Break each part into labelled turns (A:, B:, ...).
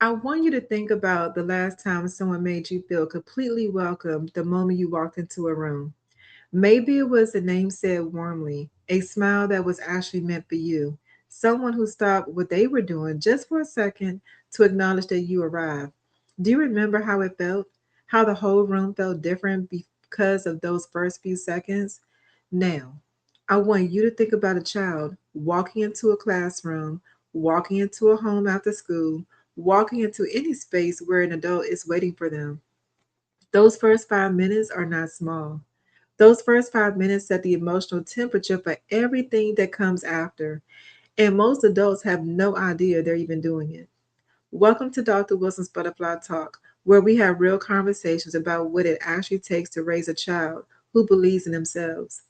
A: I want you to think about the last time someone made you feel completely welcome the moment you walked into a room. Maybe it was a name said warmly, a smile that was actually meant for you, someone who stopped what they were doing just for a second to acknowledge that you arrived. Do you remember how it felt? How the whole room felt different because of those first few seconds? Now, I want you to think about a child walking into a classroom, walking into a home after school, walking into any space where an adult is waiting for them. Those first 5 minutes are not small. Those first 5 minutes set the emotional temperature for everything that comes after, and most adults have no idea they're even doing it. Welcome to Dr. Wilson's Butterfly Talk, where we have real conversations about what it actually takes to raise a child who believes in themselves.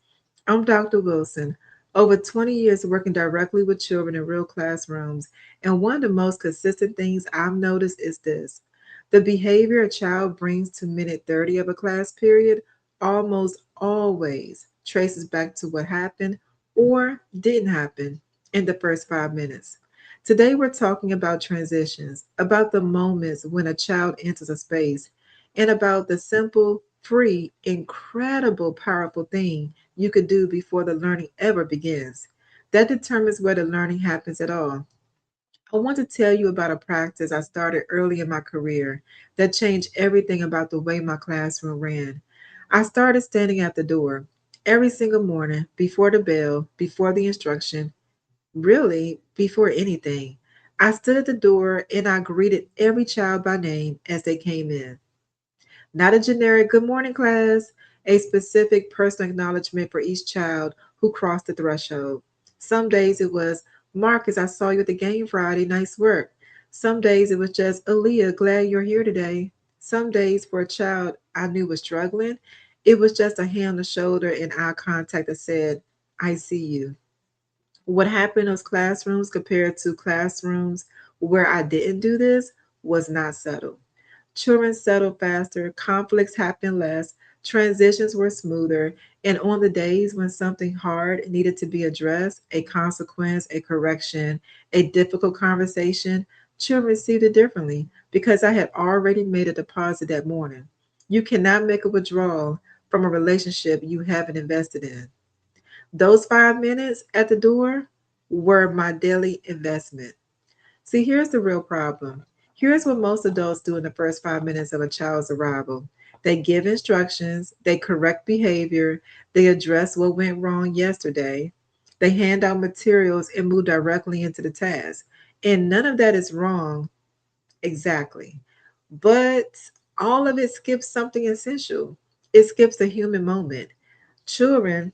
A: I'm Dr. Wilson, over 20 years working directly with children in real classrooms, and one of the most consistent things I've noticed is this: the behavior a child brings to minute 30 of a class period almost always traces back to what happened or didn't happen in the first 5 minutes. Today, we're talking about transitions, about the moments when a child enters a space, and about the simple, free, incredible, powerful thing you could do before the learning ever begins. That determines whether learning happens at all. I want to tell you about a practice I started early in my career that changed everything about the way my classroom ran. I started standing at the door every single morning before the bell, before the instruction, really before anything. I stood at the door and I greeted every child by name as they came in. Not a generic good morning class, a specific personal acknowledgement for each child who crossed the threshold. Some days it was, Marcus, I saw you at the game Friday, nice work. Some days it was just, Aaliyah, glad you're here today. Some days for a child I knew was struggling, it was just a hand on the shoulder and eye contact that said, I see you. What happened in those classrooms compared to classrooms where I didn't do this was not subtle. Children settled faster, conflicts happened less, transitions were smoother, and on the days when something hard needed to be addressed, a consequence, a correction, a difficult conversation, children received it differently because I had already made a deposit that morning. You cannot make a withdrawal from a relationship you haven't invested in. Those 5 minutes at the door were my daily investment. See, here's the real problem. Here's what most adults do in the first 5 minutes of a child's arrival: they give instructions, they correct behavior, they address what went wrong yesterday, they hand out materials and move directly into the task. And none of that is wrong exactly. But all of it skips something essential. It skips the human moment. Children,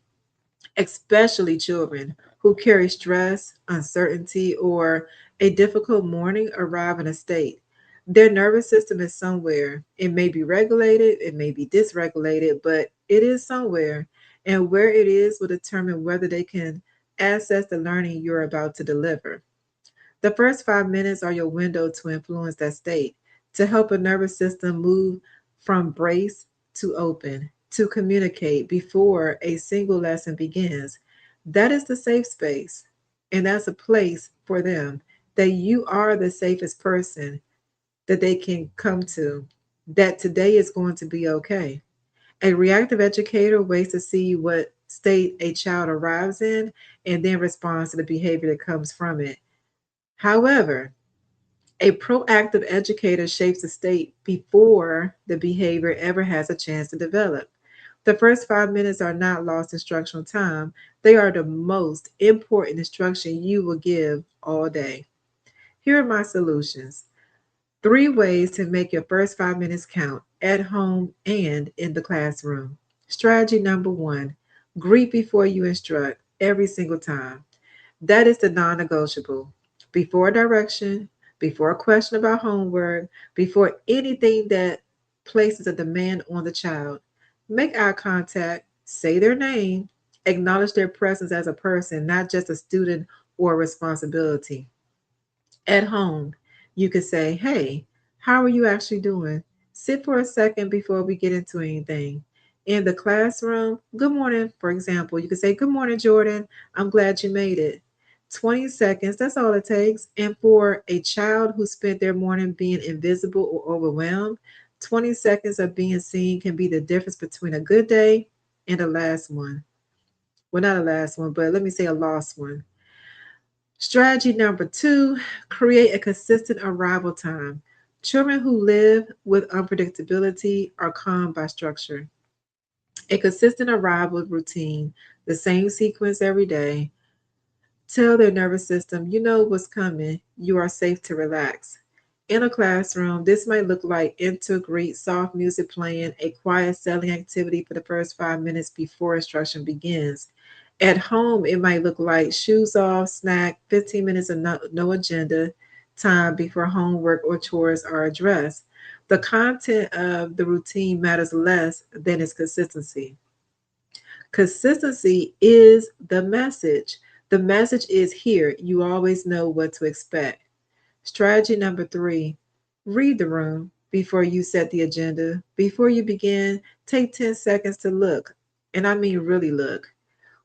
A: especially children who carry stress, uncertainty, or a difficult morning, arrive in a state. Their nervous system is somewhere. It may be regulated, it may be dysregulated, but it is somewhere. And where it is will determine whether they can access the learning you're about to deliver. The first 5 minutes are your window to influence that state, to help a nervous system move from brace to open, to communicate before a single lesson begins. That is the safe space, and that's a place for them that you are the safest person that they can come to, that today is going to be okay. A reactive educator waits to see what state a child arrives in and then responds to the behavior that comes from it. However, a proactive educator shapes the state before the behavior ever has a chance to develop. The first 5 minutes are not lost instructional time, they are the most important instruction you will give all day. Here are my solutions: 3 ways to make your first 5 minutes count at home and in the classroom. Strategy number one: greet before you instruct every single time. That is the non negotiable. Before direction, before a question about homework, before anything that places a demand on the child, make eye contact, say their name, acknowledge their presence as a person, not just a student or a responsibility. At home, you could say, Hey, how are you actually doing? Sit for a second before we get into anything. In the classroom, good morning, for example, you could say, Good morning, Jordan. I'm glad you made it. 20 seconds, that's all it takes. And for a child who spent their morning being invisible or overwhelmed, 20 seconds of being seen can be the difference between a good day and a last one. Well, not a last one, but let me say a lost one. Strategy number two, create a consistent arrival time. Children who live with unpredictability are calmed by structure. A consistent arrival routine, the same sequence every day, tell their nervous system, you know what's coming, you are safe to relax. In a classroom, this might look like enter, greet, soft music playing, a quiet selling activity for the first 5 minutes before instruction begins. At home, it might look like shoes off, snack, 15 minutes of no agenda time before homework or chores are addressed. The content of the routine matters less than its consistency. Consistency is the message. The message is here. You always know what to expect. Strategy number three, read the room before you set the agenda. Before you begin, take 10 seconds to look. And I mean, really look.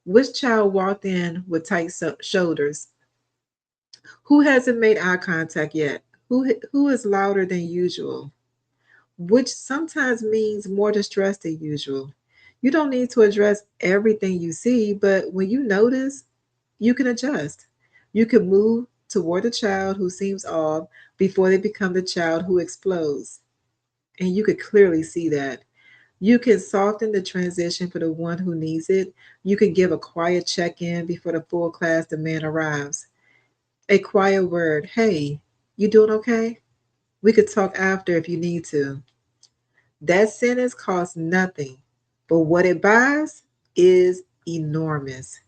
A: Which child walked in with tight shoulders? Who hasn't made eye contact yet? Who is louder than usual? Which sometimes means more distress than usual. You don't need to address everything you see, but when you notice, you can adjust. You can move toward the child who seems off before they become the child who explodes. And you could clearly see that. You can soften the transition for the one who needs it. You can give a quiet check in before the full class demand arrives. A quiet word, hey, you doing okay? We could talk after if you need to. That sentence costs nothing, but what it buys is enormous.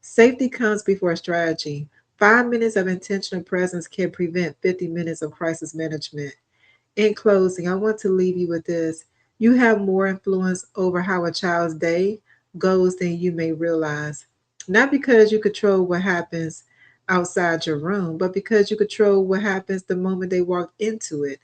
A: Safety comes before strategy. 5 minutes of intentional presence can prevent 50 minutes of crisis management. In closing, I want to leave you with this. You have more influence over how a child's day goes than you may realize. Not because you control what happens outside your room, but because you control what happens the moment they walk into it.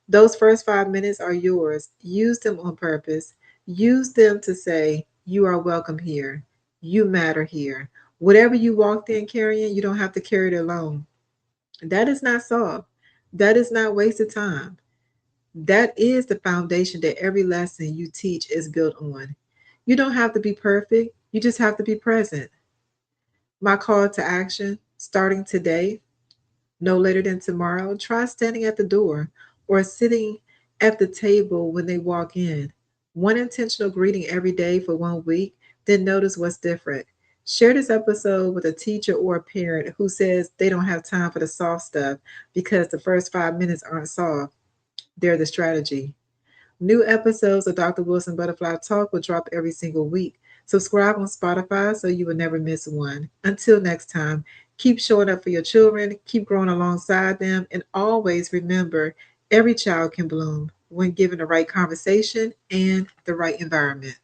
A: Those first 5 minutes are yours. Use them on purpose. Use them to say, you are welcome here. You matter here. Whatever you walked in carrying, you don't have to carry it alone. That is not soft. That is not wasted time. That is the foundation that every lesson you teach is built on. You don't have to be perfect, you just have to be present. My call to action, starting today, no later than tomorrow, try standing at the door or sitting at the table when they walk in. One intentional greeting every day for 1 week, then notice what's different. Share this episode with a teacher or a parent who says they don't have time for the soft stuff because the first 5 minutes aren't soft. They're the strategy. New episodes of Dr. Wilson Butterfly Talk will drop every single week. Subscribe on Spotify so you will never miss one. Until next time, keep showing up for your children, keep growing alongside them, and always remember every child can bloom when given the right conversation and the right environment.